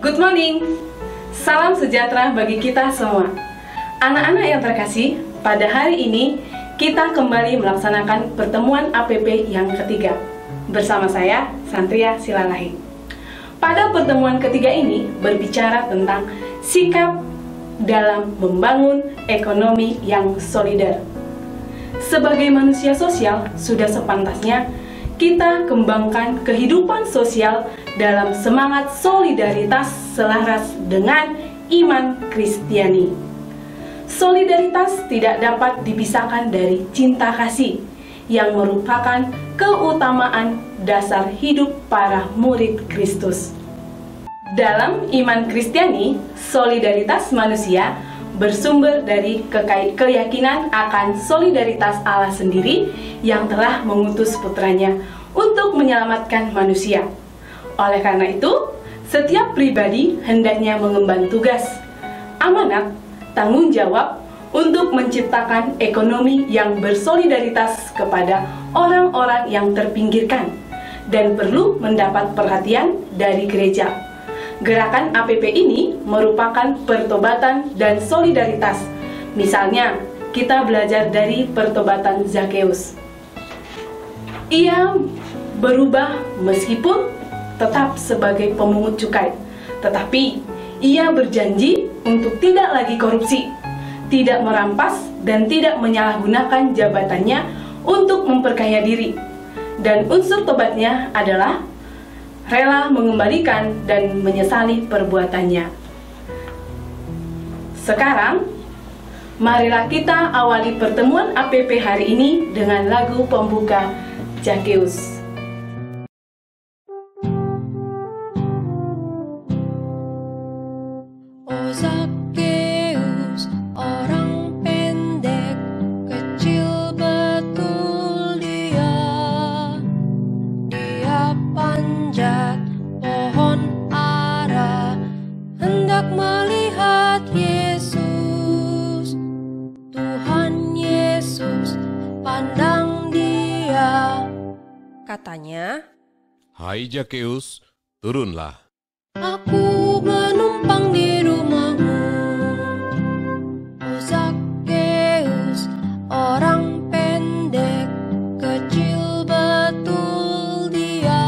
Good morning. Salam sejahtera bagi kita semua. Anak-anak yang terkasih, pada hari ini kita kembali melaksanakan pertemuan APP yang ketiga bersama saya, Santria Silalahi. Pada pertemuan ketiga ini berbicara tentang sikap dalam membangun ekonomi yang solider. Sebagai manusia sosial, sudah sepantasnya kita kembangkan kehidupan sosial dalam semangat solidaritas selaras dengan iman Kristiani. Solidaritas tidak dapat dipisahkan dari cinta kasih yang merupakan keutamaan dasar hidup para murid Kristus. Dalam iman Kristiani, solidaritas manusia bersumber dari keyakinan akan solidaritas Allah sendiri yang telah mengutus putranya untuk menyelamatkan manusia. Oleh karena itu, setiap pribadi hendaknya mengemban tugas, amanat, tanggung jawab untuk menciptakan ekonomi yang bersolidaritas kepada orang-orang yang terpinggirkan dan perlu mendapat perhatian dari gereja. Gerakan APP ini merupakan pertobatan dan solidaritas. Misalnya, kita belajar dari pertobatan Zakheus. Ia berubah meskipun tetap sebagai pemungut cukai, tetapi ia berjanji untuk tidak lagi korupsi, tidak merampas, dan tidak menyalahgunakan jabatannya untuk memperkaya diri. Dan unsur tobatnya adalah rela mengembalikan dan menyesali perbuatannya. Sekarang, marilah kita awali pertemuan APP hari ini dengan lagu pembuka Zakheus. Oh Zakheus, orang pendek, kecil betul dia panjat pohon ara, hendak melihat Yesus. Tuhan Yesus pandang dia, katanya, "Hai Zakheus, turunlah. Aku menumpang di rumahmu." Oh Zakheus, orang pendek, kecil betul dia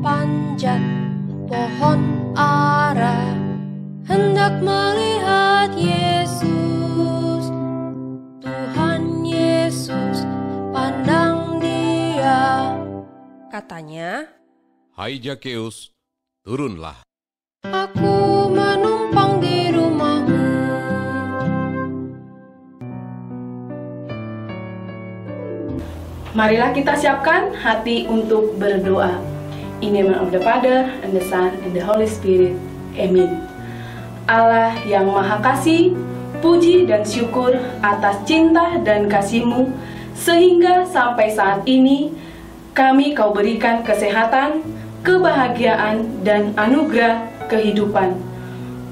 panjat pohon ara, hendak melihat Yesus. Tuhan Yesus pandang dia, katanya, Hai Zakheus, turunlah. Aku menumpang di rumahmu. Marilah kita siapkan hati untuk berdoa. In the name of the Father, and the Son, and the Holy Spirit. Amin. Allah yang Maha Kasih, puji dan syukur atas cinta dan kasih-Mu, sehingga sampai saat ini kami Kau berikan kesehatan, kebahagiaan, dan anugerah kehidupan.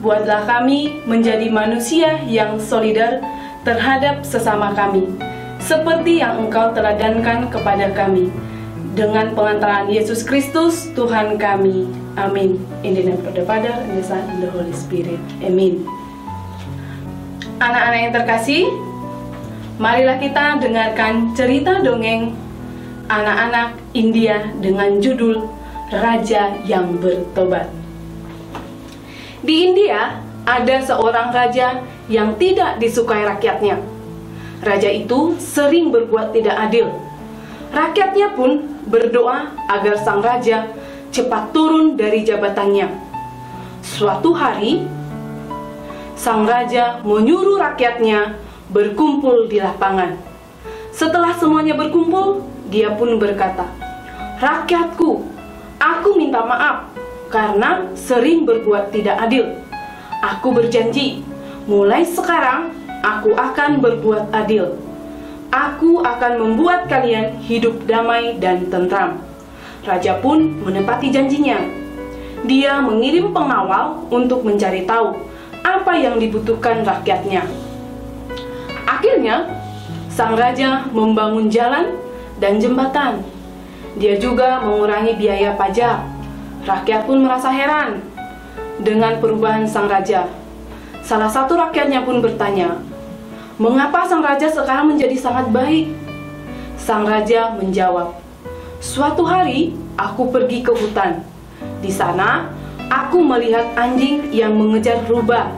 Buatlah kami menjadi manusia yang solidar terhadap sesama kami, seperti yang Engkau teladankan kepada kami. Dengan pengantaran Yesus Kristus, Tuhan kami. Amin. In the name of the Father, and the Son, and the Holy Spirit. Amin. Anak-anak yang terkasih, marilah kita dengarkan cerita dongeng anak-anak India dengan judul Raja yang Bertobat. Di India, ada seorang raja yang tidak disukai rakyatnya. Raja itu sering berbuat tidak adil. Rakyatnya pun berdoa agar sang raja cepat turun dari jabatannya. Suatu hari, sang raja menyuruh rakyatnya berkumpul di lapangan. Setelah semuanya berkumpul, dia pun berkata, "Rakyatku, aku minta maaf karena sering berbuat tidak adil. Aku berjanji, mulai sekarang aku akan berbuat adil. Aku akan membuat kalian hidup damai dan tentram." Raja pun menepati janjinya. Dia mengirim pengawal untuk mencari tahu apa yang dibutuhkan rakyatnya. Akhirnya, sang raja membangun jalan dan jembatan. Dia juga mengurangi biaya pajak. Rakyat pun merasa heran dengan perubahan sang raja. Salah satu rakyatnya pun bertanya, "Mengapa sang raja sekarang menjadi sangat baik?" Sang raja menjawab, "Suatu hari aku pergi ke hutan. Di sana aku melihat anjing yang mengejar rubah.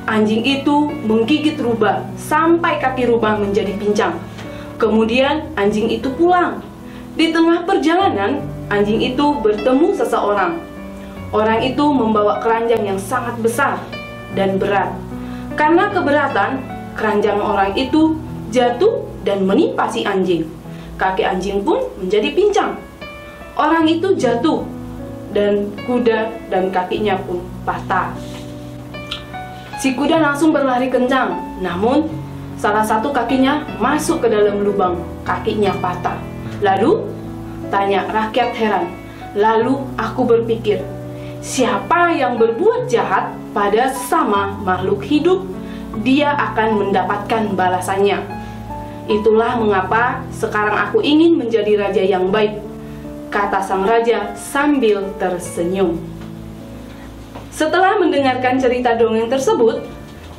Anjing itu menggigit rubah sampai kaki rubah menjadi pincang. Kemudian anjing itu pulang. Di tengah perjalanan, anjing itu bertemu seseorang. Orang itu membawa keranjang yang sangat besar dan berat. Karena keberatan, keranjang orang itu jatuh dan menimpa si anjing. Kaki anjing pun menjadi pincang. Orang itu jatuh dan kuda dan kakinya pun patah. Si kuda langsung berlari kencang, namun salah satu kakinya masuk ke dalam lubang, kakinya patah. Lalu, tanya rakyat heran. Lalu aku berpikir, siapa yang berbuat jahat pada sesama makhluk hidup, dia akan mendapatkan balasannya. Itulah mengapa sekarang aku ingin menjadi raja yang baik, kata sang raja sambil tersenyum. Setelah mendengarkan cerita dongeng tersebut,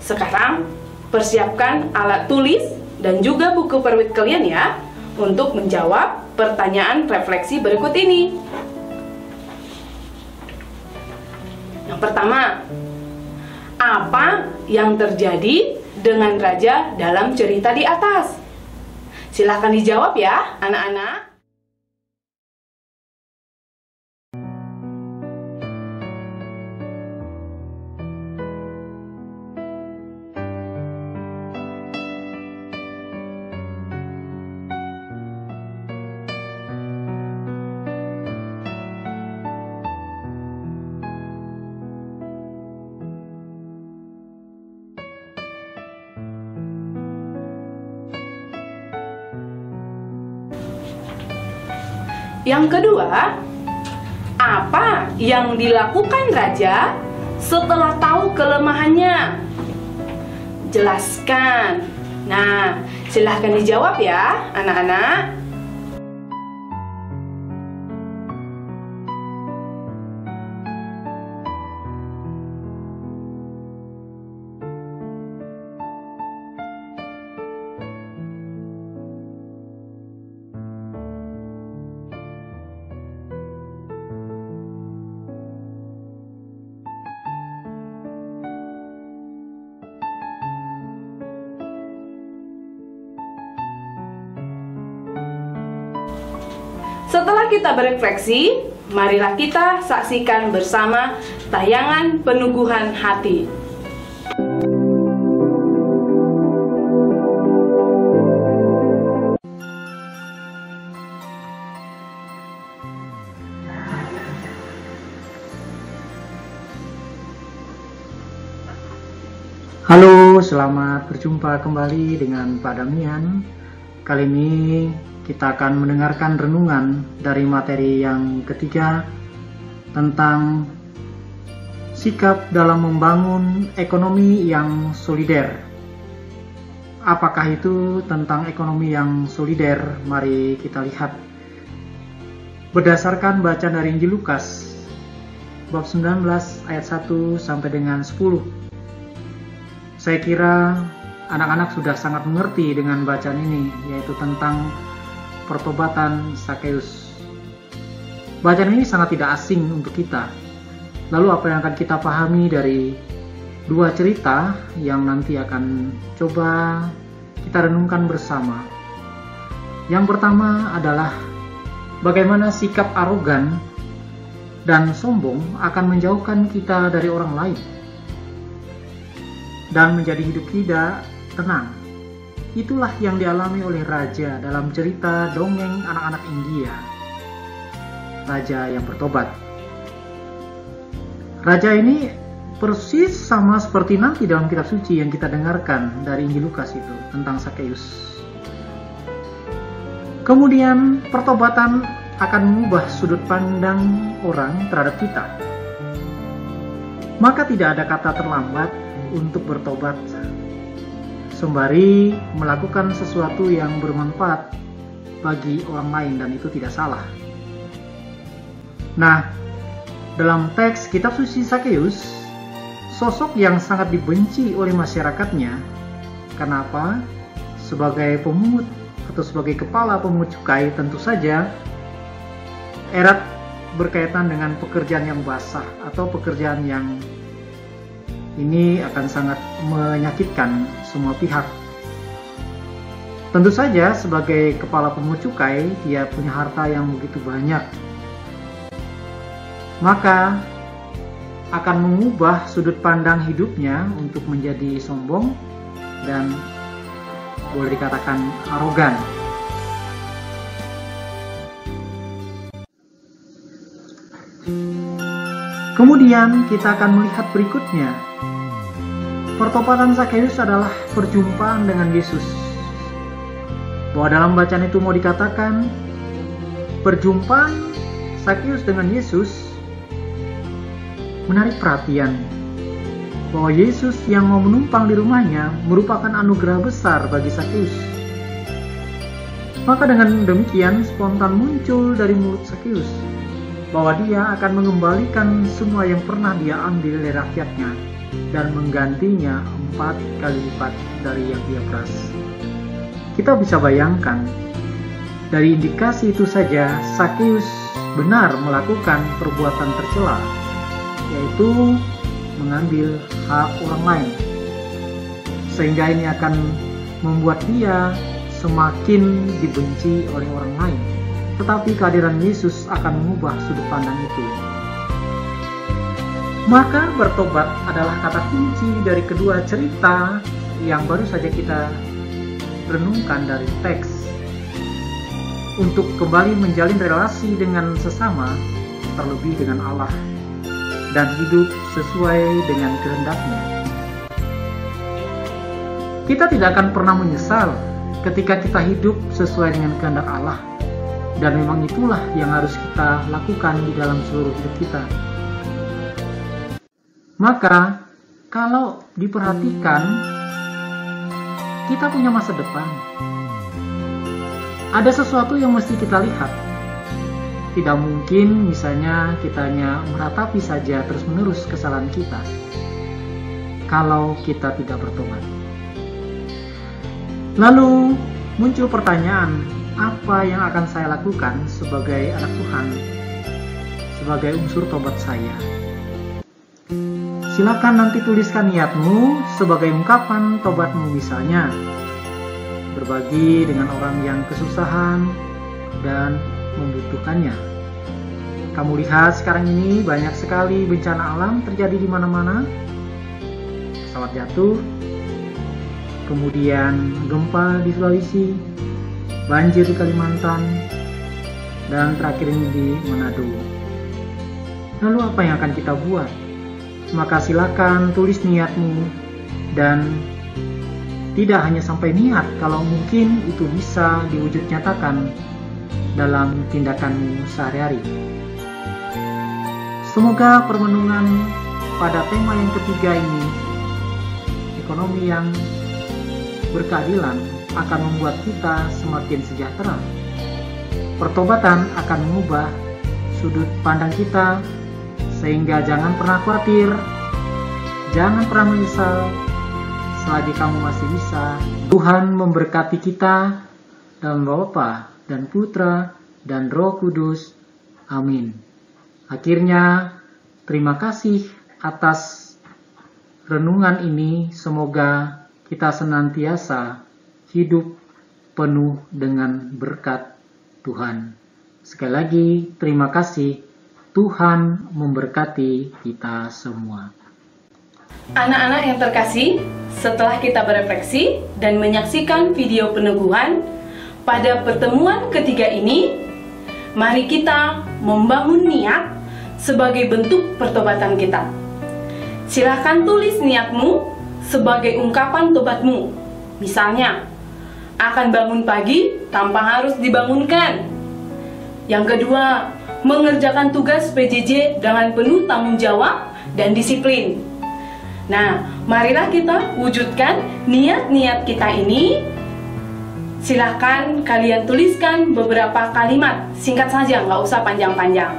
sekarang persiapkan alat tulis dan juga buku perwit kalian ya, untuk menjawab pertanyaan refleksi berikut ini. Yang pertama, apa yang terjadi dengan raja dalam cerita di atas? Silahkan dijawab ya, anak-anak. Yang kedua, apa yang dilakukan raja setelah tahu kelemahannya? Jelaskan. Nah, silahkan dijawab ya, anak-anak. Setelah kita berefleksi, marilah kita saksikan bersama tayangan Peneguhan Hati. Halo, selamat berjumpa kembali dengan Pak Damian. Kali ini kita akan mendengarkan renungan dari materi yang ketiga tentang sikap dalam membangun ekonomi yang solider. Apakah itu tentang ekonomi yang solider? Mari kita lihat. Berdasarkan bacaan dari Injil Lukas bab 19 ayat 1 sampai dengan 10. Saya kira anak-anak sudah sangat mengerti dengan bacaan ini, yaitu tentang pertobatan Sakeus. Bacaan ini sangat tidak asing untuk kita. Lalu apa yang akan kita pahami dari dua cerita yang nanti akan coba kita renungkan bersama? Yang pertama adalah bagaimana sikap arogan dan sombong akan menjauhkan kita dari orang lain dan menjadi hidup tidak tenang. Itulah yang dialami oleh raja dalam cerita dongeng anak-anak India, raja yang bertobat. Raja ini persis sama seperti nanti dalam kitab suci yang kita dengarkan dari Injil Lukas itu tentang Sakeus. Kemudian pertobatan akan mengubah sudut pandang orang terhadap kita. Maka tidak ada kata terlambat untuk bertobat, sembari melakukan sesuatu yang bermanfaat bagi orang lain, dan itu tidak salah. Nah, dalam teks kitab suci Sakeus, sosok yang sangat dibenci oleh masyarakatnya. Kenapa? Sebagai pemungut atau sebagai kepala pemungut cukai, tentu saja erat berkaitan dengan pekerjaan yang basah atau pekerjaan yang ini akan sangat menyakitkan semua pihak. Tentu saja sebagai kepala pemungut cukai, dia punya harta yang begitu banyak. Maka akan mengubah sudut pandang hidupnya untuk menjadi sombong dan boleh dikatakan arogan. Kemudian kita akan melihat berikutnya. Pertobatan Sakeus adalah perjumpaan dengan Yesus. Bahwa dalam bacaan itu mau dikatakan perjumpaan Sakeus dengan Yesus menarik perhatian. Bahwa Yesus yang mau menumpang di rumahnya merupakan anugerah besar bagi Sakeus. Maka dengan demikian spontan muncul dari mulut Sakeus bahwa dia akan mengembalikan semua yang pernah dia ambil dari rakyatnya dan menggantinya 4 kali lipat dari yang dia peras. Kita bisa bayangkan, dari indikasi itu saja Sakeus benar melakukan perbuatan tercela, yaitu mengambil hak orang lain. Sehingga ini akan membuat dia semakin dibenci oleh orang lain. Tetapi kehadiran Yesus akan mengubah sudut pandang itu. Maka bertobat adalah kata kunci dari kedua cerita yang baru saja kita renungkan dari teks. Untuk kembali menjalin relasi dengan sesama, terlebih dengan Allah, dan hidup sesuai dengan kehendaknya. Kita tidak akan pernah menyesal ketika kita hidup sesuai dengan kehendak Allah. Dan memang itulah yang harus kita lakukan di dalam seluruh hidup kita. Maka, kalau diperhatikan, kita punya masa depan. Ada sesuatu yang mesti kita lihat. Tidak mungkin misalnya kita hanya meratapi saja terus-menerus kesalahan kita kalau kita tidak bertobat. Lalu muncul pertanyaan, apa yang akan saya lakukan sebagai anak Tuhan, sebagai unsur tobat saya? Silakan nanti tuliskan niatmu sebagai ungkapan tobatmu, misalnya berbagi dengan orang yang kesusahan dan membutuhkannya. Kamu lihat sekarang ini banyak sekali bencana alam terjadi di mana-mana. Pesawat jatuh, kemudian gempa di Sulawesi, banjir di Kalimantan, dan terakhir ini di Manado. Lalu apa yang akan kita buat? Maka silakan tulis niatmu, dan tidak hanya sampai niat, kalau mungkin itu bisa diwujud nyatakan dalam tindakanmu sehari-hari. Semoga permenungan pada tema yang ketiga ini, ekonomi yang berkeadilan, akan membuat kita semakin sejahtera. Pertobatan akan mengubah sudut pandang kita, sehingga jangan pernah khawatir, jangan pernah menyesal, selagi kamu masih bisa. Tuhan memberkati kita dalam nama Bapa dan Putra dan Roh Kudus. Amin. Akhirnya, terima kasih atas renungan ini. Semoga kita senantiasa hidup penuh dengan berkat Tuhan. Sekali lagi, terima kasih. Tuhan memberkati kita semua. Anak-anak yang terkasih, setelah kita berefleksi dan menyaksikan video peneguhan pada pertemuan ketiga ini, mari kita membangun niat sebagai bentuk pertobatan kita. Silahkan tulis niatmu sebagai ungkapan tobatmu. Misalnya, akan bangun pagi tanpa harus dibangunkan. Yang kedua, mengerjakan tugas PJJ dengan penuh tanggung jawab dan disiplin. Nah, marilah kita wujudkan niat-niat kita ini. Silahkan kalian tuliskan beberapa kalimat, singkat saja, nggak usah panjang-panjang.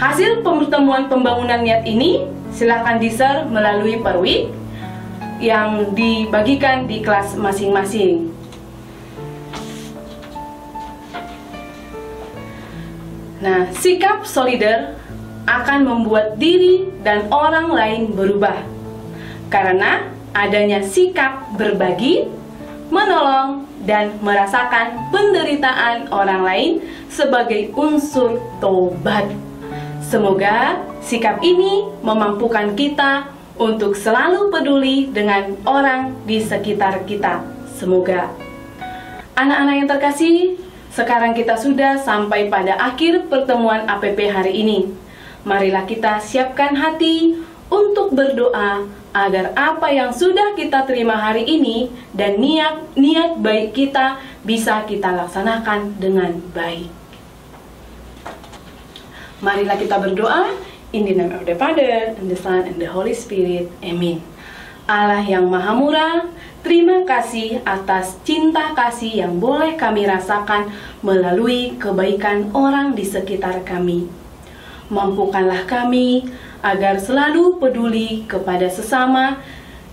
Hasil pertemuan pembangunan niat ini silakan di-share melalui Perwik yang dibagikan di kelas masing-masing. Nah, sikap solider akan membuat diri dan orang lain berubah karena adanya sikap berbagi, menolong, dan merasakan penderitaan orang lain sebagai unsur tobat. Semoga sikap ini memampukan kita untuk selalu peduli dengan orang di sekitar kita. Semoga. Anak-anak yang terkasih, sekarang kita sudah sampai pada akhir pertemuan APP hari ini. Marilah kita siapkan hati untuk berdoa agar apa yang sudah kita terima hari ini dan niat baik kita bisa kita laksanakan dengan baik. Marilah kita berdoa. In the name of the Father, and the Son, and the Holy Spirit. Amin. Allah yang Maha Murah, terima kasih atas cinta kasih yang boleh kami rasakan melalui kebaikan orang di sekitar kami. Mampukanlah kami agar selalu peduli kepada sesama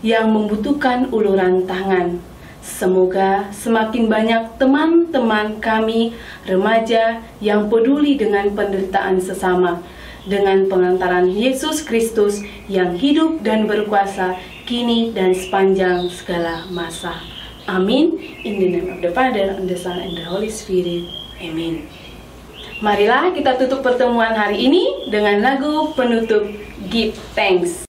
yang membutuhkan uluran tangan. Semoga semakin banyak teman-teman kami remaja yang peduli dengan penderitaan sesama, dengan pengantaran Yesus Kristus yang hidup dan berkuasa kini dan sepanjang segala masa. Amin. In the name of the Father, and the Son, and the Holy Spirit. Amin. Marilah kita tutup pertemuan hari ini dengan lagu penutup Give Thanks.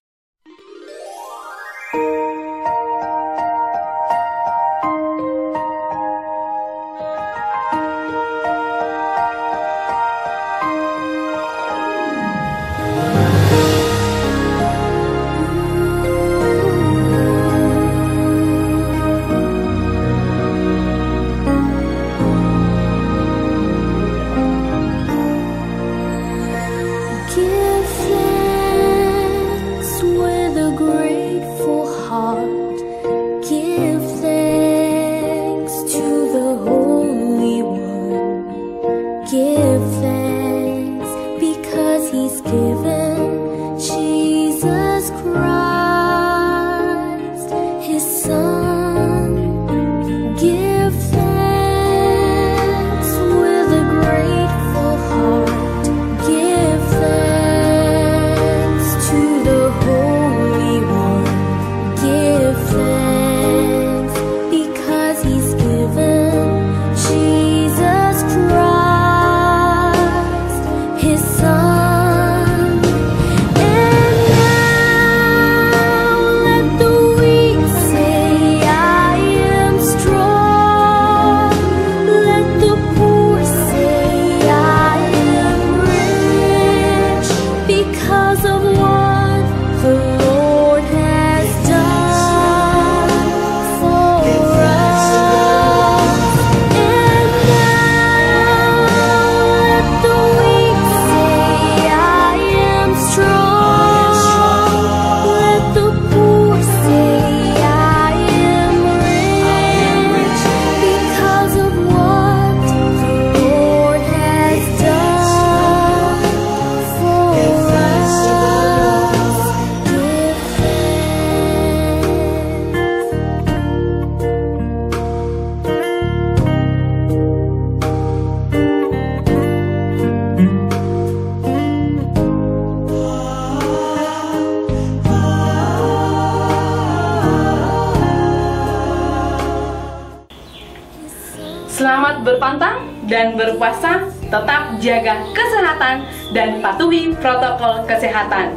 Selamat berpantang dan berpuasa, tetap jaga kesehatan dan patuhi protokol kesehatan.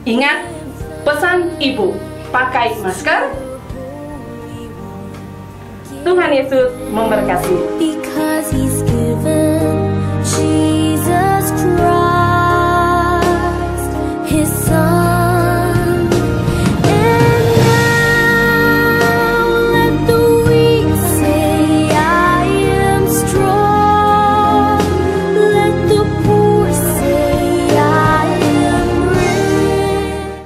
Ingat pesan Ibu, pakai masker. Tuhan Yesus memberkati.